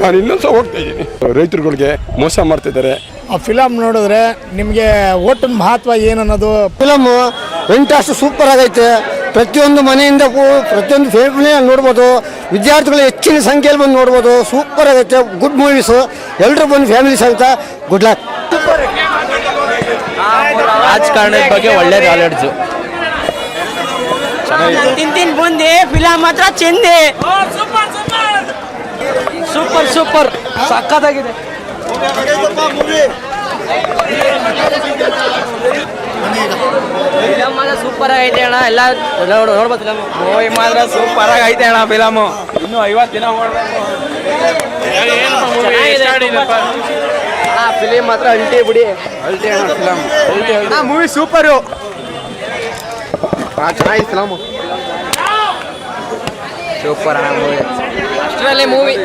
ನಾನು ಇನ್ನೊಂದು ಸಹ ಹೋಗ್ತಾ ಇದ್ದೀನಿ. ರೈತರುಗಳಿಗೆ ಮೋಸ ಮಾಡ್ತಿದ್ದಾರೆ. ಆ ಫಿಲಮ್ ನೋಡಿದ್ರೆ ನಿಮಗೆ ಓಟಿನ ಮಹತ್ವ ಏನನ್ನೋದು. ಫಿಲಮು ಇಂಟ್ರೆಸ್ಟ್ ಸೂಪರ್ ಆಗೈತೆ. ಪ್ರತಿಯೊಂದು ಮನೆಯಿಂದ ಪ್ರತಿಯೊಂದು ಫ್ಯಾಮಿಲಿಯಲ್ಲಿ ನೋಡ್ಬೋದು. ವಿದ್ಯಾರ್ಥಿಗಳು ಹೆಚ್ಚಿನ ಸಂಖ್ಯೆಯಲ್ಲಿ ಬಂದು ನೋಡ್ಬೋದು. ಸೂಪರ್ ಆಗೈತೆ. Good movies. ಎಲ್ಲರೂ ಬಂದು ಫ್ಯಾಮಿಲಿ ಸಹಿತ ಗುಡ್ ಲಕ್. ರಾಜಕಾರಣದ ಬಗ್ಗೆ ಒಳ್ಳೆ ನಾಲೆಡ್ಜು. ತಿಂತಿನ್ ಬುಂದಿ ಫಿಲಮ್ ಮಾತ್ರ ಚೆಂದಿ. ಸೂಪರ್ ಸೂಪರ್ ಸಕ್ಕತ್ತಾಗಿದೆ. ಫಿಲಮ್ ಮಾತ್ರ ಸೂಪರ್ ಆಗೈತೆ ಅಣ್ಣ. ಎಲ್ಲ ನೋಡ್ಬೋದು. ಫಿಲಮ್ ಮೂವಿ ಮಾತ್ರ ಸೂಪರ್ ಆಗೈತೆ ಅಣ್ಣ. ಫಿಲಮು ಇನ್ನೂ 50 ದಿನ ನೋಡ್ಬೇಕು. ಫಿಲಿಮ್ ಮಾತ್ರ ಅಲ್ಟಿ ಬಿಡಿ. ಅಲ್ಟಿ ಅಣ್ಣ ಫಿಲಮ್. Movie super. ಚೆನ್ನಾಗಿದೆ ಫಿಲಮು. ಸೂಪರ್ ಅಣ್ಣ ಮೂವಿ. ಅಷ್ಟರಲ್ಲಿ ಮೂವಿ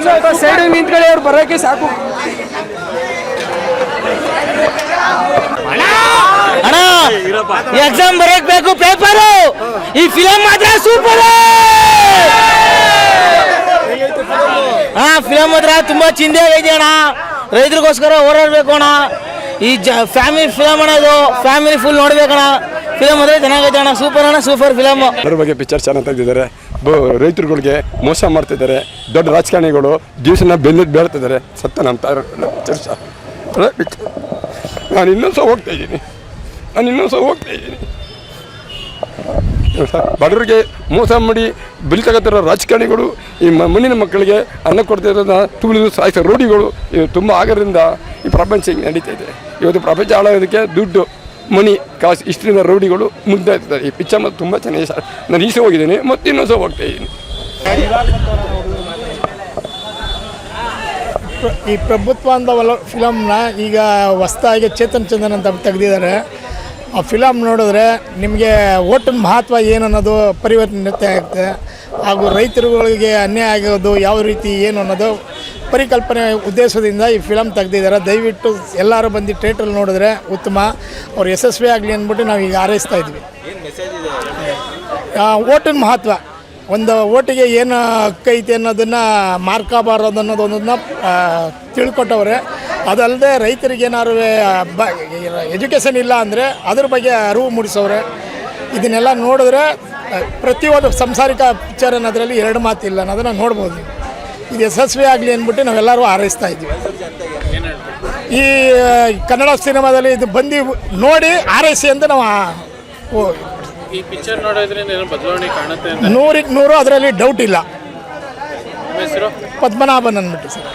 ಸ್ವಲ್ಪ ಸೈಡ್ ನಿಂತ್ಕೊಳ್ಳಿ. ಅವ್ರು ಬರೋಕ್ಕೆ ಸಾಕು. ಅಣ್ಣ ಎಕ್ಸಾಮ್ ಬರೆಯಬೇಕು ಪೇಪರು. ಈ ಫಿಲಮ್ ಮಾತ್ರ ಸೂಪರ್. ಫಿಲಮ್ ಮಾತ್ರ ತುಂಬಾ ಚಿಂದೆ ಆಗೈತೆ ಅಣ್ಣ. ರೈತರಿಗೋಸ್ಕರ ಹೋರಾಡಬೇಕು ಅಣ್ಣ. ಈ ಫ್ಯಾಮಿಲಿ ಫಿಲಮ್ ಅನ್ನೋದು ಫ್ಯಾಮಿಲಿ ಫುಲ್ ನೋಡ್ಬೇಕಣ್ಣ. ಫಿಲಮ್ ಮಾತ್ರ ಚೆನ್ನಾಗೈತೆ ಅಣ್ಣ. ಸೂಪರ್ ಅಣ್ಣ ಸೂಪರ್ ಫಿಲಮ್. ಅದ್ರ ಬಗ್ಗೆ ಪಿಕ್ಚರ್ ಚೆನ್ನಾಗಿ ತೆಗೆದಿದ್ದಾರೆ. ರೈತರುಗಳಿಗೆ ಮೋಸ ಮಾಡ್ತಿದ್ದಾರೆ. ದೊಡ್ಡ ರಾಜಕಾರಣಿಗಳು ದಿವಸನ ಬೆನ್ನಿದ್ದು ಬೇಡ್ತಿದ್ದಾರೆ. ಸತ್ತ ನಮ್ಮ ಪಿಕ್ಚರ್. ನಾನು ಇನ್ನೊಂದು ಸಹ ಹೋಗ್ತಾ ಇದ್ದೀನಿ. ಬಡವರಿಗೆ ಮೋಸ ಮಾಡಿ ಬಿಲ್ ತಗೋತಿರೋ ರಾಜಕಾರಣಿಗಳು, ಈ ಮಣ್ಣಿನ ಮಕ್ಕಳಿಗೆ ಅನ್ನ ಕೊಡ್ತಿರೋದನ್ನ ತುಳಿದು ಸಾಯಿಸೋ ರೋಡಿಗಳು ಇವು ತುಂಬ ಆಗೋದ್ರಿಂದ ಈ ಪ್ರಪಂಚ ಹಿಂಗೆ ನಡೀತಾ ಇದೆ. ಇವತ್ತು ಪ್ರಪಂಚ ಆಳೋದಕ್ಕೆ ದುಡ್ಡು ಮನಿ ಕಾಸು ಇಷ್ಟರಿಂದ ರೌಡಿಗಳು ಮುಗ್ತಾ ಇರ್ತಾರೆ. ಈ ಪಿಕ್ಚರ್ ಮತ್ತು ತುಂಬ ಚೆನ್ನಾಗಿ ಸರ್. ನಾನು ಈಸೆ ಹೋಗಿದ್ದೀನಿ ಮತ್ತು ಇನ್ನೊಂದು ಸಹ ಹೋಗ್ತಾ ಇದ್ದೀನಿ. ಈ ಪ್ರಭುತ್ವ ಅಂತ ಫಿಲಮ್ನ ಈಗ ಹೊಸ್ದಾಗಿ ಚೇತನ್ ಚಂದನ್ ಅಂತ ತೆಗೆದಿದ್ದಾರೆ. ಆ ಫಿಲಮ್ ನೋಡಿದ್ರೆ ನಿಮಗೆ ಓಟಿನ ಮಹತ್ವ ಏನನ್ನೋದು ಪರಿವರ್ತನೆ ಆಗುತ್ತೆ. ಹಾಗೂ ರೈತರುಗಳಿಗೆ ಅನ್ಯಾಯ ಆಗೋದು ಯಾವ ರೀತಿ ಏನು ಅನ್ನೋದು ಪರಿಕಲ್ಪನೆ ಉದ್ದೇಶದಿಂದ ಈ ಫಿಲಮ್ ತೆಗೆದಿದ್ದಾರೆ. ದಯವಿಟ್ಟು ಎಲ್ಲರೂ ಬಂದು ಥಿಯೇಟ್ರಲ್ಲಿ ನೋಡಿದ್ರೆ ಉತ್ತಮ. ಅವ್ರು ಯಶಸ್ವಿ ಆಗಲಿ ಅಂದ್ಬಿಟ್ಟು ನಾವು ಈಗ ಹಾರೈಸ್ತಾ ಇದ್ವಿ. ಓಟಿನ ಮಹತ್ವ, ಒಂದು ಓಟಿಗೆ ಏನು ಹಕ್ಕೈತೆ ಅನ್ನೋದನ್ನು ಮಾರ್ಕಬಾರದು ಅನ್ನೋದೊಂದನ್ನು ತಿಳ್ಕೊಟ್ಟವ್ರೆ. ಅದಲ್ಲದೆ ರೈತರಿಗೆ ಏನಾದ್ರು ಎಜುಕೇಷನ್ ಇಲ್ಲ ಅಂದರೆ ಅದ್ರ ಬಗ್ಗೆ ಅರಿವು ಮೂಡಿಸೋರೆ. ಇದನ್ನೆಲ್ಲ ನೋಡಿದ್ರೆ ಪ್ರತಿಯೊಂದು ಸಂಸಾರಿಕ ಪಿಕ್ಚರ್ ಅನ್ನೋದ್ರಲ್ಲಿ ಎರಡು ಮಾತಿಲ್ಲ ಅನ್ನೋದನ್ನು ನೋಡ್ಬೋದು. ಇದು ಯಶಸ್ವಿ ಆಗಲಿ ಅಂದ್ಬಿಟ್ಟು ನಾವೆಲ್ಲರೂ ಹಾರೈಸ್ತಾ ಇದ್ವಿ. ಈ ಕನ್ನಡ ಸಿನಿಮಾದಲ್ಲಿ ಇದು ಬಂದು ನೋಡಿ ಹಾರೈಸಿ ಅಂತ ನಾವು ಈ ಪಿಕ್ಚರ್ ನೋಡೋದ್ರಿಂದ ಏನು ಬದಲಾವಣೆ ಕಾಣುತ್ತೆ? 100ಕ್ಕೆ 100 ಅದರಲ್ಲಿ ಡೌಟ್ ಇಲ್ಲ. ಪದ್ಮನಾಭನ್ ಅಂದ್ಬಿಟ್ಟು ಸರ್.